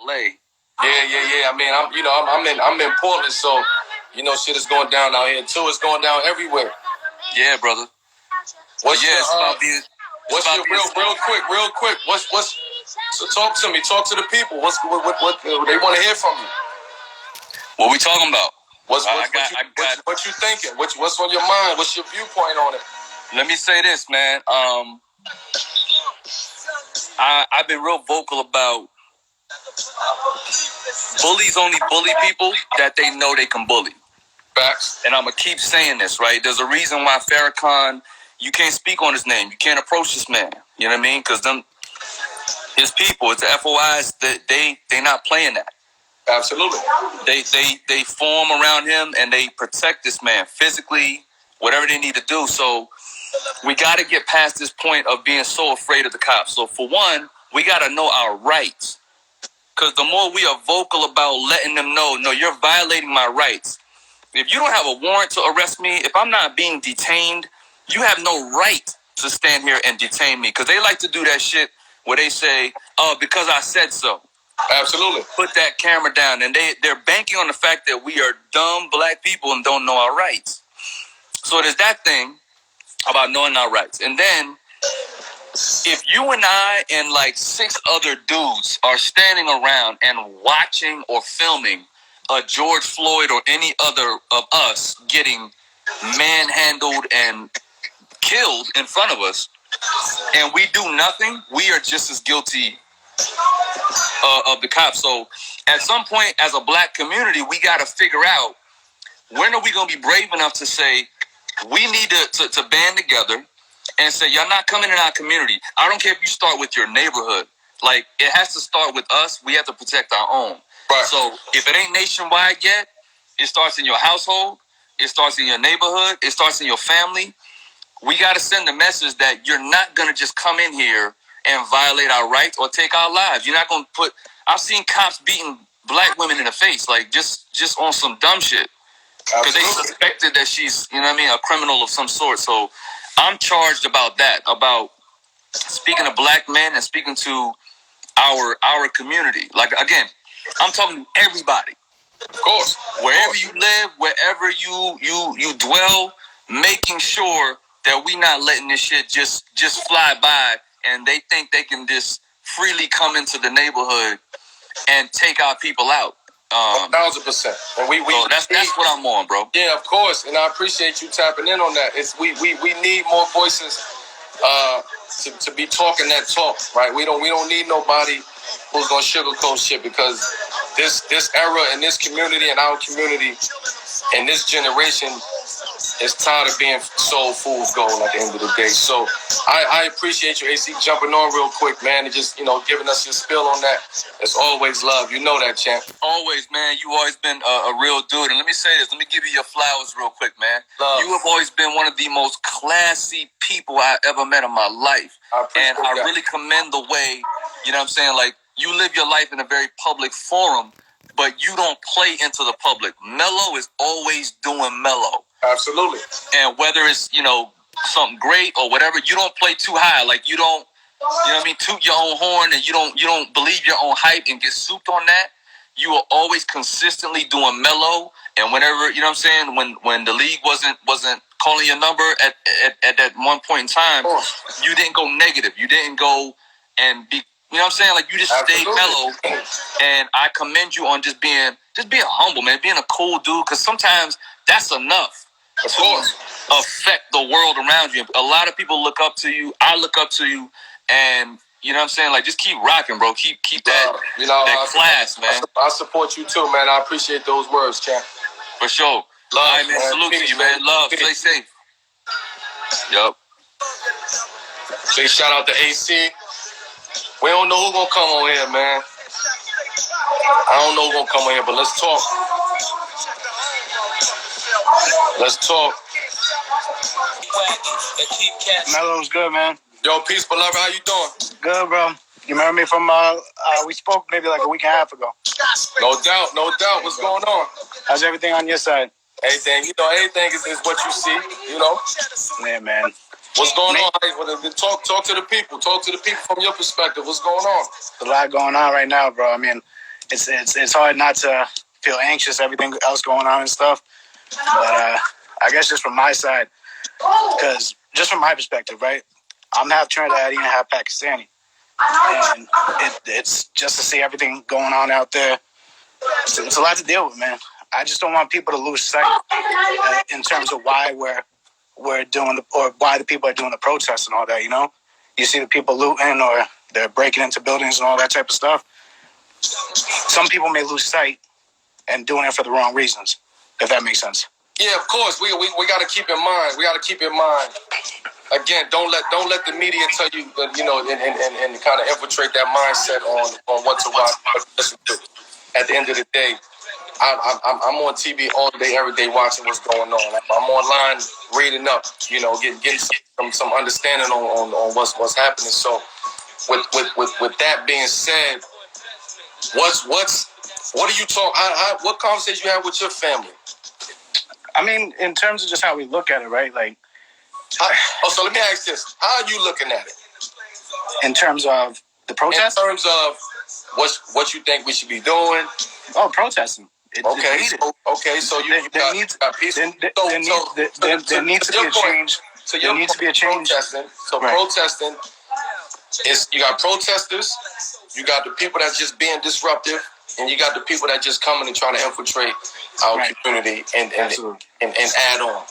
LA. Yeah. I mean, I'm in Portland, so shit is going down out here too. It's going down everywhere. Yeah, brother. What's real quick? What's so talk to me. Talk to the people. What they want to hear from you? What we talking about? What you thinking? What's on your mind? What's your viewpoint on it? Let me say this, man. I've been real vocal about bullies only bully people that they know they can bully. Facts. And I'm going to keep saying this, right? There's a reason why Farrakhan, you can't speak on his name. You can't approach this man. You know what I mean? Because his people, it's the FOIs, they not playing that. Absolutely. They form around him and they protect this man physically, whatever they need to do. So we got to get past this point of being so afraid of the cops. So for one, we got to know our rights. Because the more we are vocal about letting them know, no, you're violating my rights. If you don't have a warrant to arrest me, if I'm not being detained, you have no right to stand here and detain me. Because they like to do that shit where they say, oh, because I said so. Absolutely. Put that camera down. And they're banking on the fact that we are dumb black people and don't know our rights. So there's that thing about knowing our rights. And then if you and I and like 6 other dudes are standing around and watching or filming a George Floyd or any other of us getting manhandled and killed in front of us, and we do nothing, we are just as guilty of the cops. So at some point as a black community, we got to figure out, when are we going to be brave enough to say, we need to band together and say, y'all not coming in our community. I don't care if you start with your neighborhood. Like, it has to start with us. We have to protect our own. Right. So if it ain't nationwide yet, it starts in your household. It starts in your neighborhood. It starts in your family. We got to send a message that you're not going to just come in here and violate our rights or take our lives. You're not going to put... I've seen cops beating black women in the face, like just on some dumb shit. Because they suspected that she's, a criminal of some sort. So I'm charged about that, about speaking to black men and speaking to our community. Like, again, I'm talking to everybody. Of course. Wherever you live, wherever you dwell, making sure that we not letting this shit just fly by and they think they can just freely come into the neighborhood and take our people out. 1,000%. And so that's what I'm on, bro. Yeah, of course. And I appreciate you tapping in on that. We need more voices to be talking that talk, right? We don't need nobody who's gonna sugarcoat shit, because this era and this community and our community and this generation is tired of being sold fool's gold at the end of the day. So I appreciate you, AC, jumping on real quick, man, and just, giving us your spill on that. It's always love. You know that, champ. Always, man. You always been a real dude. And let me say this. Let me give you your flowers real quick, man. Love. You have always been one of the most classy people I ever met in my life. I really commend the way, like, you live your life in a very public forum, but you don't play into the public. Mellow is always doing mellow. Absolutely. And whether it's, something great or whatever, you don't play too high. Like, you don't, toot your own horn, and you don't believe your own hype and get souped on that. You are always consistently doing mellow. And whenever, when the league wasn't calling your number at that one point in time, you didn't go negative. You didn't go and be, like, you just stayed mellow. And I commend you on just being humble, man, being a cool dude, because sometimes that's enough to affect the world around you. A lot of people look up to you. I look up to you, and like, just keep rocking, bro. Keep that that class, man. I support you too, man. I appreciate those words, champ. For sure. Love, all right, man. Salute to you, man. Love. Stay safe. Yup. Big shout out to AC. We don't know who's gonna come on here, man. I don't know who's gonna come on here, but let's talk. Mellow's good, man. Yo, peace, beloved. How you doing? Good, bro. You remember me from, we spoke maybe like a week and a half ago. No doubt. What's going on? How's everything on your side? Everything, everything is what you see, Yeah, man. What's going on? Talk to the people. Talk to the people from your perspective. What's going on? There's a lot going on right now, bro. I mean, it's hard not to feel anxious, everything else going on and stuff. But I guess just from my side, because just from my perspective, right? I'm half Trinidadian, half Pakistani, and it's just to see everything going on out there. It's a lot to deal with, man. I just don't want people to lose sight in terms of why we're doing or why the people are doing the protests and all that. You know, you see the people looting or they're breaking into buildings and all that type of stuff. Some people may lose sight and doing it for the wrong reasons, if that makes sense. Yeah, of course. We got to keep in mind. We got to keep in mind. Again, don't let the media tell you that, and kind of infiltrate that mindset on what to watch. At the end of the day, I'm on TV all day, every day, watching what's going on. I'm online reading up, getting some understanding on what's happening. So, with that being said, what do you talk? What conversation you have with your family? I mean, in terms of just how we look at it, right? Like, so let me ask this: how are you looking at it? In terms of the protest? In terms of what you think we should be doing? Oh, protesting. So there needs to be a change. So there needs to be a change. Protesting is, you got protesters, you got the people that's just being disruptive, and you got the people that just coming and trying to infiltrate our community and add on.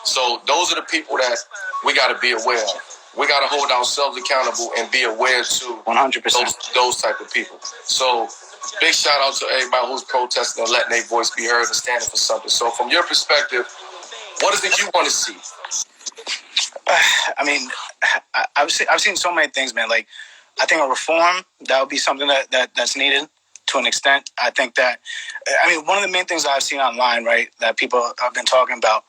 So those are the people that we got to be aware of. We got to hold ourselves accountable and be aware to 100% those type of people. So big shout out to everybody who's protesting and letting their voice be heard and standing for something. So from your perspective, what is it you want to see? I mean, I've seen so many things, man. Like, I think a reform, that would be something that's needed to an extent. I think that, one of the main things I've seen online, right, that people have been talking about,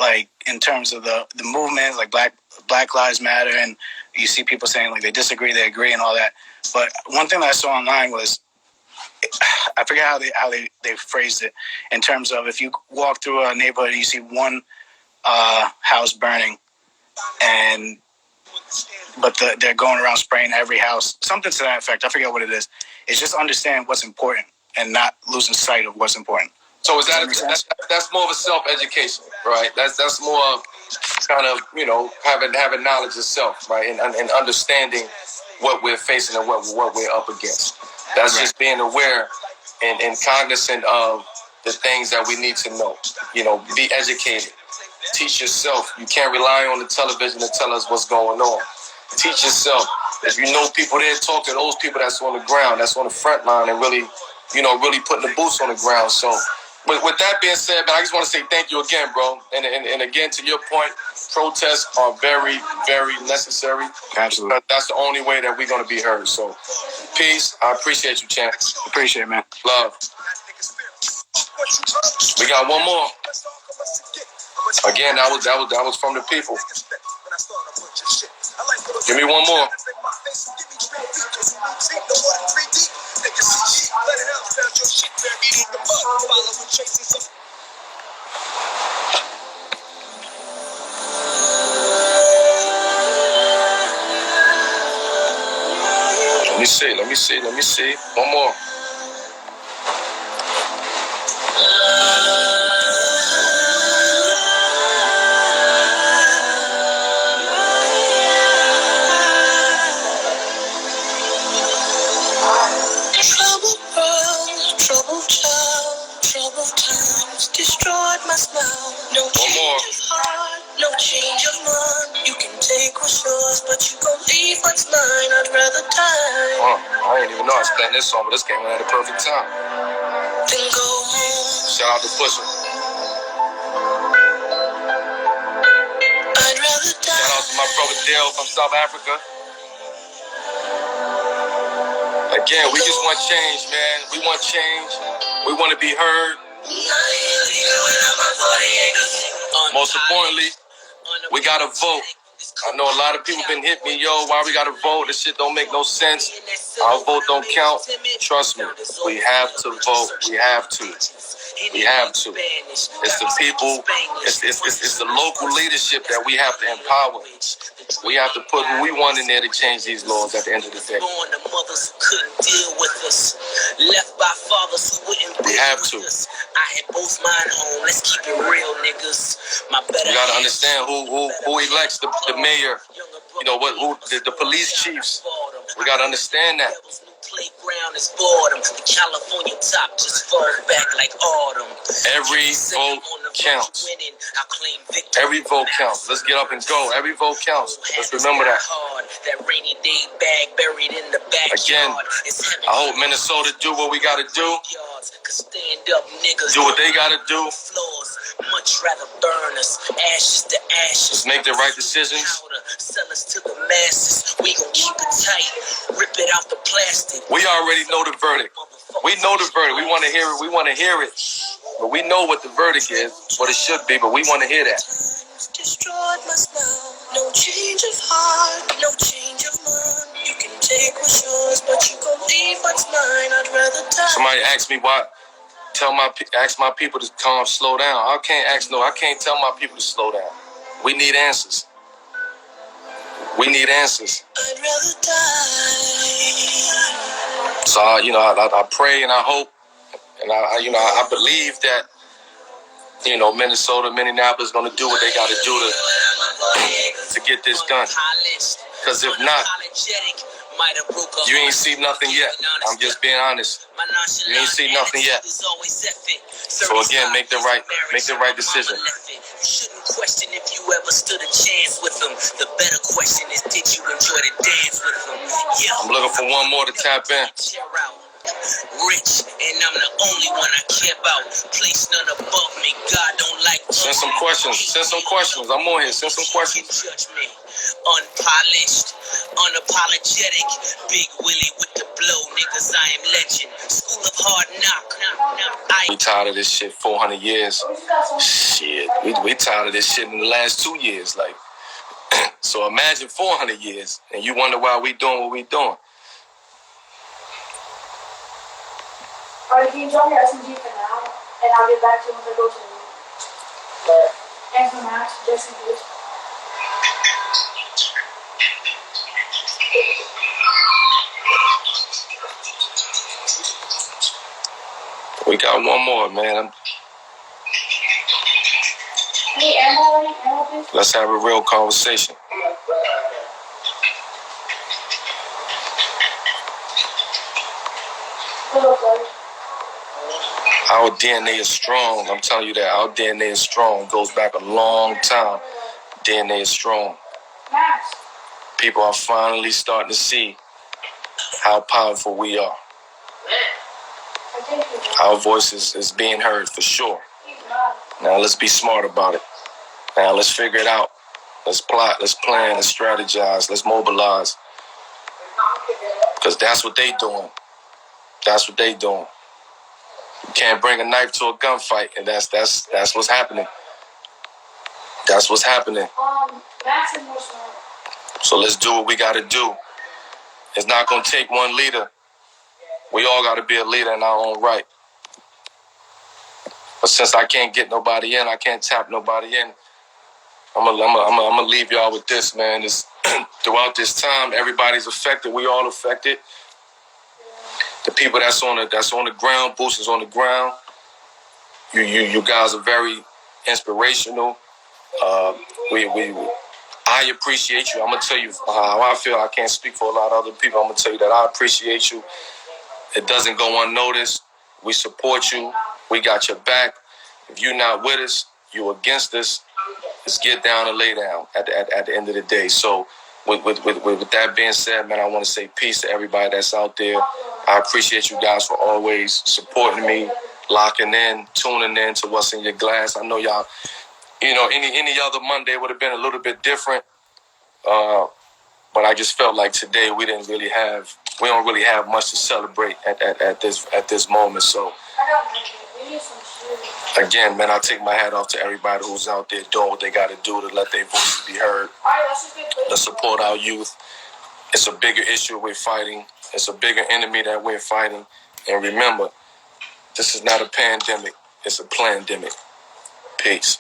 like, in terms of the movement, like Black Lives Matter, and you see people saying, like, they disagree, they agree, and all that. But one thing that I saw online was, I forget how they phrased it, in terms of if you walk through a neighborhood and you see one house burning, but they're going around spraying every house, something to that effect. I forget what it is. It's just understand what's important and not losing sight of what's important. So is that's more of a self-education, right? That's more of kind of, having knowledge of self, right? And understanding what we're facing and what we're up against. That's just being aware and cognizant of the things that we need to know. Be educated. Teach yourself. You can't rely on the television to tell us what's going on. Teach yourself. If you know people there, talk to those people that's on the ground, that's on the front line, and really putting the boots on the ground. So with that being said, man, I just want to say thank you again, bro. And again, to your point, protests are very, very necessary. Absolutely. That's the only way that we're going to be heard. So peace. I appreciate you, champ. Appreciate it, man. Love. We got one more. Again, that was from the people. Give me one more. Let me see. One more. Troubled times destroyed my smile. No change of heart, no change of mind. You can take what's yours, but you gon' leave what's mine. I'd rather die. I didn't even know I was playing this song, but this came in at a perfect time. Then go home. Shout out to Pusha. I'd rather die. Shout out to my brother Dale from South Africa. Again, we just want change, man. We want change. We want to be heard. Most importantly, we got to vote. I know a lot of people been hitting me, why we got to vote? This shit don't make no sense. Our vote don't count. Trust me, we have to vote. We have to. We have to. It's the people, it's the local leadership that we have to empower. We have to put who we want in there to change these laws at the end of the day. The mothers who couldn't deal with us, left by fathers who wouldn't We have to. I had both mine home. Let's keep it real, niggas. My better. We gotta understand who elects the mayor. You know what? Who the police chiefs? We gotta understand that. Playground is boredom. The California top just falls back like autumn. Every vote counts. Every vote counts. Let's get up and go. Every vote counts. Let's remember that. That rainy day bag buried in the backyard. Again, I hope Minnesota do what we gotta do. Stand up, niggas. Do what they gotta do. Much rather burn us, ashes to ashes. Let's make the right decisions. Sell us to the masses. We gon' keep it tight. Rip it out the plastic. We already know the verdict. We know the verdict. We want to hear it. We want to hear it. But we know what the verdict is, what it should be. But we want to hear that. Destroyed my smile. No change of heart, no change of mind. You can take what's yours, but you gon' leave what's mine. I'd rather die. Somebody asked me why. Ask my people to calm, slow down. I can't tell my people to slow down. We need answers. We need answers. I'd rather die. So I pray and I hope and I believe that Minnesota, Minneapolis, going to do what they got to do to get this done. Because if not, you ain't see nothing yet. I'm just being honest. You ain't see nothing yet. So again, make the right decision. You shouldn't question if you ever stood a chance with them. The better question is, did you enjoy the dance with them? I'm looking for one more to tap in. Rich, and I'm the only one I care about. Place none above me. God don't like. Send some questions. I'm on here. Send some questions. Judge me. Unpolished, unapologetic. Big Willie with the blow, niggas. I am legend. School of hard knock. We tired of this shit. 400 years. Shit. We tired of this shit in the last 2 years. Like, so imagine 400 years, and you wonder why we doing what we doing. Alright, can you tell me SMG for now, and I'll get back to you once I go to the room. And for Max, just in case. We got one more, man. Hey, ammo, please? Let's have a real conversation. Hello, buddy. Our DNA is strong. I'm telling you that. Our DNA is strong. It goes back a long time. DNA is strong. Max. People are finally starting to see how powerful we are. Our voice is being heard for sure. Now let's be smart about it. Now let's figure it out. Let's plot, let's plan, let's strategize, let's mobilize. Because that's what they doing. That's what they doing. You can't bring a knife to a gunfight, and that's what's happening. That's what's happening. Max and Muslim. So let's do what we got to do. It's not going to take one leader. We all got to be a leader in our own right. But since I can't get nobody in, I can't tap nobody in, I'm gonna leave y'all with this, man. Throughout this time, everybody's affected. We all affected. The people that's on the ground, boosters on the ground. You guys are very inspirational. I appreciate you. I'm gonna tell you how I feel. I can't speak for a lot of other people. I'm gonna tell you that I appreciate you. It doesn't go unnoticed. We support you. We got your back. If you're not with us, you're against us. Let's get down and lay down at the end of the day. So with that being said, man, I want to say peace to everybody that's out there. I appreciate you guys for always supporting me, locking in, tuning in to what's in your glass. I know y'all, any other Monday would have been a little bit different. But I just felt like today we don't really have much to celebrate at this moment. So again, man, I take my hat off to everybody who's out there doing what they got to do to let their voices be heard. Let's support our youth. It's a bigger issue we're fighting. It's a bigger enemy that we're fighting. And remember, this is not a pandemic. It's a pandemic. Peace.